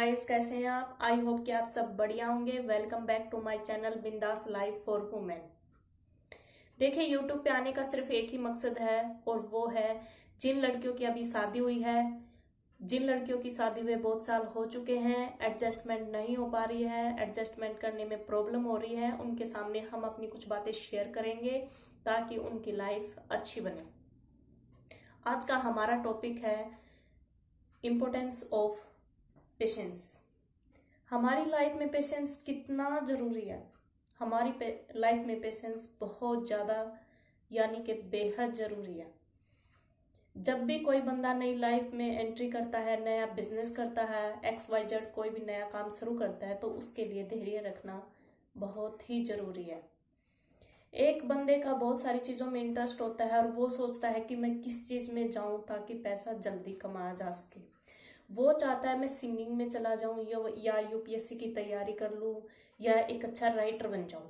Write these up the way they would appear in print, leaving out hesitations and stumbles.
Guys, कैसे हैं आप। आई होप कि आप सब बढ़िया होंगे। Welcome back to my channel Bindaas life for women. देखिए, यूट्यूब पे आने का सिर्फ एक ही मकसद है और वो है जिन लड़कियों की अभी शादी हुई है, जिन लड़कियों की शादी हुए बहुत साल हो चुके हैं, एडजस्टमेंट नहीं हो पा रही है, एडजस्टमेंट करने में प्रॉब्लम हो रही है, उनके सामने हम अपनी कुछ बातें शेयर करेंगे ताकि उनकी लाइफ अच्छी बने। आज का हमारा टॉपिक है इम्पोर्टेंस ऑफ पेशेंस। हमारी लाइफ में पेशेंस कितना जरूरी है। हमारी लाइफ में पेशेंस बहुत ज्यादा यानी कि बेहद जरूरी है। जब भी कोई बंदा नई लाइफ में एंट्री करता है, नया बिजनेस करता है, XYZ कोई भी नया काम शुरू करता है, तो उसके लिए धैर्य रखना बहुत ही जरूरी है। एक बंदे का बहुत सारी चीजों में इंटरेस्ट होता है और वो सोचता है कि मैं किस चीज में जाऊं ताकि पैसा जल्दी कमाया जा सके। वो चाहता है मैं सिंगिंग में चला जाऊं या यूपीएससी की तैयारी कर लूं या एक अच्छा राइटर बन जाऊं।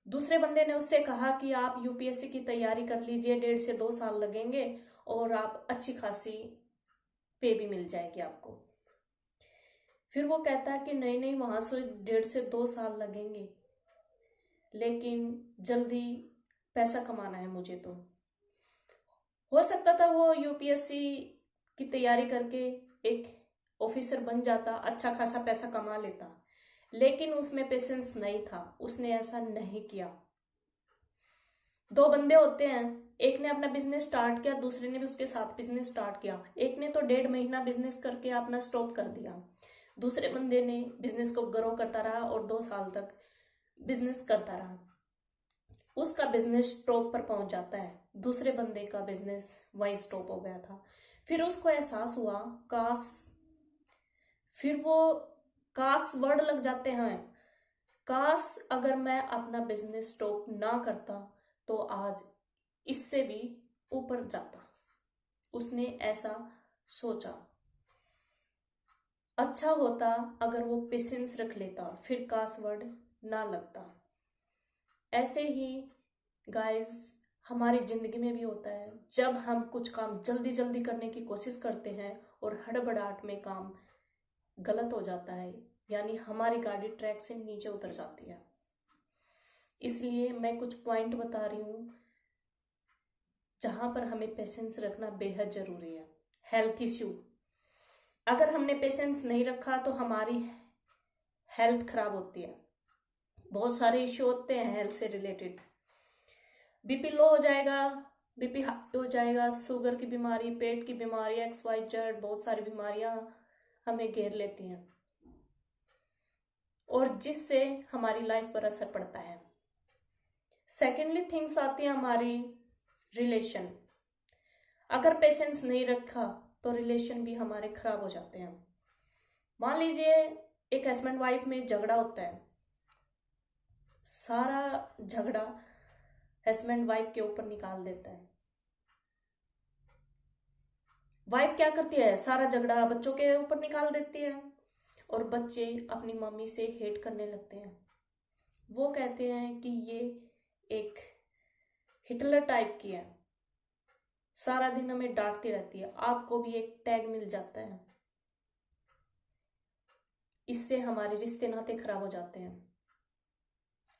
दूसरे बंदे ने उससे कहा कि आप यूपीएससी की तैयारी कर लीजिए, 1.5 से 2 साल लगेंगे और आप अच्छी खासी पे भी मिल जाएगी आपको। फिर वो कहता है कि नहीं नहीं, वहां से 1.5 से 2 साल लगेंगे, लेकिन जल्दी पैसा कमाना है मुझे। तो हो सकता था वो यूपीएससी की तैयारी करके एक ऑफिसर बन जाता, अच्छा खासा पैसा कमा लेता, लेकिन उसमें पेशेंस नहीं था, उसने ऐसा नहीं किया। दो बंदे होते हैं, एक ने अपना बिजनेस स्टार्ट किया, दूसरे ने भी उसके साथ बिजनेस स्टार्ट किया। एक ने तो 1.5 महीना बिजनेस करके अपना स्टॉप कर दिया, दूसरे बंदे ने बिजनेस को ग्रो करता रहा और 2 साल तक बिजनेस करता रहा। उसका बिजनेस स्टॉप पर पहुंच जाता है, दूसरे बंदे का बिजनेस वहीं स्टॉप हो गया था। फिर उसको एहसास हुआ काश, फिर वो काश वर्ड लग जाते हैं, काश अगर मैं अपना बिजनेस स्टॉप ना करता तो आज इससे भी ऊपर जाता। उसने ऐसा सोचा। अच्छा होता अगर वो पेशेंस रख लेता, फिर काश वर्ड ना लगता। ऐसे ही गाइस हमारी जिंदगी में भी होता है, जब हम कुछ काम जल्दी जल्दी करने की कोशिश करते हैं और हड़बड़ाहट में काम गलत हो जाता है, यानी हमारी गाड़ी ट्रैक से नीचे उतर जाती है। इसलिए मैं कुछ पॉइंट बता रही हूं जहां पर हमें पेशेंस रखना बेहद जरूरी है। हेल्थ इश्यू, अगर हमने पेशेंस नहीं रखा तो हमारी हेल्थ खराब होती है। बहुत सारे इश्यू होते हैं हेल्थ से रिलेटेड। बीपी लो हो जाएगा, बीपी हाई हो जाएगा, शुगर की बीमारी, पेट की बीमारी, XYZ बहुत सारी बीमारियां हमें घेर लेती हैं और जिससे हमारी लाइफ पर असर पड़ता है। सेकेंडली थिंग्स आती है हमारी रिलेशन। अगर पेशेंस नहीं रखा तो रिलेशन भी हमारे खराब हो जाते हैं। मान लीजिए एक हस्बैंड वाइफ में झगड़ा होता है, सारा झगड़ा हस्बैंड वाइफ के ऊपर निकाल देता है। वाइफ क्या करती है, सारा झगड़ा बच्चों के ऊपर निकाल देती है और बच्चे अपनी मम्मी से हेट करने लगते हैं। वो कहते हैं कि ये एक हिटलर टाइप की है, सारा दिन हमें डांटती रहती है। आपको भी एक टैग मिल जाता है, इससे हमारे रिश्ते नाते खराब हो जाते हैं,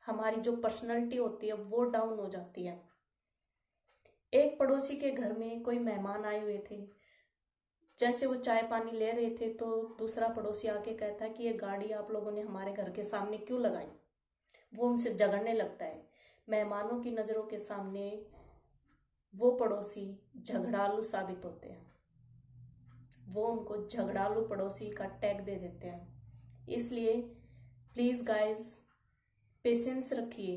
हमारी जो पर्सनैलिटी होती है वो डाउन हो जाती है। एक पड़ोसी के घर में कोई मेहमान आए हुए थे, जैसे वो चाय पानी ले रहे थे तो दूसरा पड़ोसी आके कहता है कि ये गाड़ी आप लोगों ने हमारे घर के सामने क्यों लगाई। वो उनसे झगड़ने लगता है। मेहमानों की नजरों के सामने वो पड़ोसी झगड़ालू साबित होते हैं, वो उनको झगड़ालू पड़ोसी का टैग दे देते हैं। इसलिए प्लीज गाइस, पेशेंस रखिए।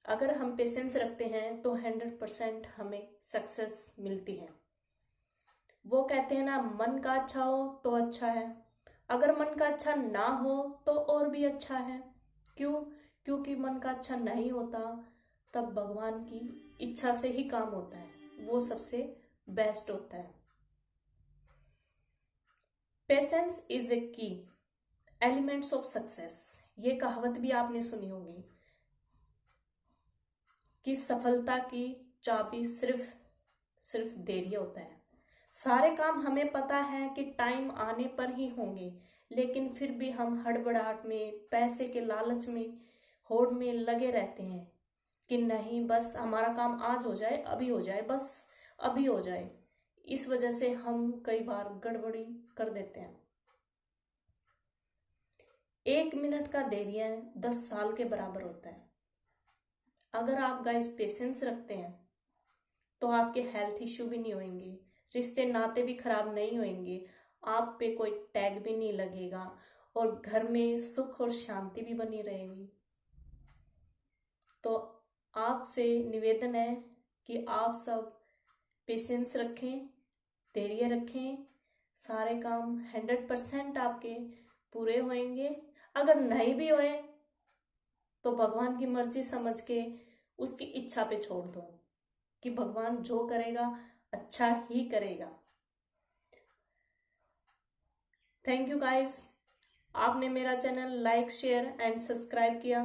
अगर हम पेशेंस रखते हैं तो 100% हमें सक्सेस मिलती है। वो कहते हैं ना, मन का अच्छा हो तो अच्छा है, अगर मन का अच्छा ना हो तो और भी अच्छा है। क्यों? क्योंकि मन का अच्छा नहीं होता तब भगवान की इच्छा से ही काम होता है, वो सबसे बेस्ट होता है। पेशेंस इज ए की एलिमेंट्स ऑफ सक्सेस, ये कहावत भी आपने सुनी होगी कि सफलता की चाबी सिर्फ धैर्य होता है। सारे काम हमें पता है कि टाइम आने पर ही होंगे, लेकिन फिर भी हम हड़बड़ाहट में, पैसे के लालच में, होड़ में लगे रहते हैं कि नहीं बस हमारा काम आज हो जाए, अभी हो जाए, बस अभी हो जाए। इस वजह से हम कई बार गड़बड़ी कर देते हैं। 1 मिनट का धैर्य 10 साल के बराबर होता है। अगर आप गाइस पेशेंस रखते हैं तो आपके हेल्थ इश्यू भी नहीं होंगे, रिश्ते नाते भी खराब नहीं होंगे, आप पे कोई टैग भी नहीं लगेगा, और घर में सुख और शांति भी बनी रहेगी। तो आपसे निवेदन है कि आप सब पेशेंस रखें, धैर्य रखें, सारे काम 100% आपके पूरे होंगे। अगर नहीं भी होए तो भगवान की मर्जी समझ के उसकी इच्छा पे छोड़ दो कि भगवान जो करेगा अच्छा ही करेगा। थैंक यू गाइस, आपने मेरा channel like, share and subscribe किया।